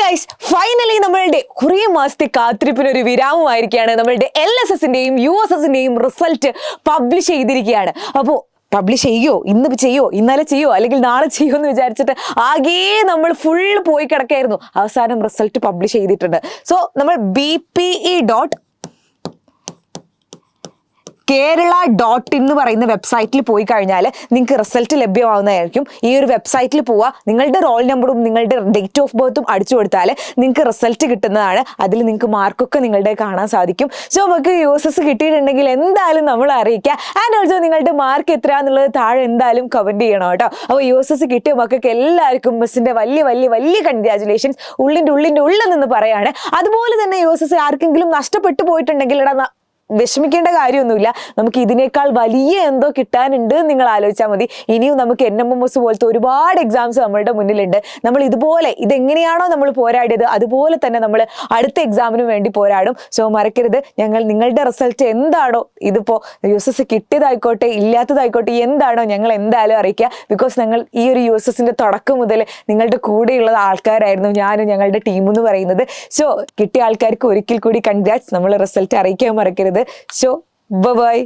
Guys, finally നമ്മളുടെ കുറേ മാസത്തെ കാത്തിരിപ്പിന് ഒരു വിരാമമായിരിക്കുകയാണ്. നമ്മളുടെ LSSന്റെയും USSന്റെയും റിസൾട്ട് പബ്ലിഷ് ചെയ്തിരിക്കുകയാണ്. അപ്പോൾ പബ്ലിഷ് ചെയ്യോ, ഇന്ന് ചെയ്യോ, ഇന്നലെ ചെയ്യോ, അല്ലെങ്കിൽ നാളെ ചെയ്യോ എന്ന് വിചാരിച്ചിട്ട് ആകെ നമ്മൾ ഫുൾ പോയി കിടക്കായിരുന്നു. അവസാനം റിസൾട്ട് പബ്ലിഷ് ചെയ്തിട്ടുണ്ട്. സോ നമ്മൾ BPE.Kerala.in എന്ന് പറയുന്ന വെബ്സൈറ്റിൽ പോയി കഴിഞ്ഞാൽ നിങ്ങൾക്ക് റിസൾട്ട് ലഭ്യമാവുന്നതായിരിക്കും. ഈ ഒരു വെബ്സൈറ്റിൽ പോവുക, നിങ്ങളുടെ റോൾ നമ്പറും നിങ്ങളുടെ ഡേറ്റ് ഓഫ് ബർത്തും അടിച്ചു കൊടുത്താൽ നിങ്ങൾക്ക് റിസൾട്ട് കിട്ടുന്നതാണ്. അതിൽ നിങ്ങൾക്ക് മാർക്കൊക്കെ നിങ്ങളുടെ കാണാൻ സാധിക്കും. സോ നമുക്ക് USS കിട്ടിയിട്ടുണ്ടെങ്കിൽ എന്തായാലും നമ്മൾ അറിയിക്കുക. ആൻഡ് ഓൾസോ നിങ്ങളുടെ മാർക്ക് എത്രയാണെന്നുള്ളത് താഴെ എന്തായാലും കമൻറ്റ് ചെയ്യണം കേട്ടോ. അപ്പോൾ USS കിട്ടിയ മക്കൾക്ക് എല്ലാവർക്കും മിസ്സിൻ്റെ വലിയ വലിയ വലിയ കൺഗ്രാജുലേഷൻസ് ഉള്ളിൻ്റെ ഉള്ളിൽ നിന്ന് പറയാണ്. അതുപോലെ തന്നെ USS ആർക്കെങ്കിലും നഷ്ടപ്പെട്ടു പോയിട്ടുണ്ടെങ്കിൽ വിഷമിക്കേണ്ട കാര്യമൊന്നുമില്ല. നമുക്ക് ഇതിനേക്കാൾ വലിയ എന്തോ കിട്ടാനുണ്ട് നിങ്ങൾ ആലോചിച്ചാൽ മതി. ഇനിയും നമുക്ക് NMMS പോലത്തെ ഒരുപാട് എക്സാംസ് നമ്മളുടെ മുന്നിലുണ്ട്. നമ്മൾ ഇതുപോലെ ഇതെങ്ങനെയാണോ നമ്മൾ പോരാടിയത് അതുപോലെ തന്നെ നമ്മൾ അടുത്ത എക്സാമിന് വേണ്ടി പോരാടും. സോ മറക്കരുത്, നിങ്ങളുടെ റിസൾട്ട് എന്താണോ, ഇതിപ്പോൾ USS കിട്ടിയതായിക്കോട്ടെ ഇല്ലാത്തതായിക്കോട്ടെ എന്താണോ, ഞങ്ങൾ എന്തായാലും അറിയിക്കുക. ബിക്കോസ് ഞങ്ങൾ ഈ ഒരു USSന്റെ തുടക്കം മുതൽ നിങ്ങളുടെ കൂടെയുള്ള ആൾക്കാരായിരുന്നു ഞാനും ഞങ്ങളുടെ ടീം എന്ന് പറയുന്നത്. സോ കിട്ടിയ ആൾക്കാർക്ക് ഒരിക്കൽ കൂടി കൺഗ്രാറ്റ്സ്. നമ്മൾ റിസൾട്ട് അറിയിക്കാൻ മറക്കരുത്. So, bye-bye.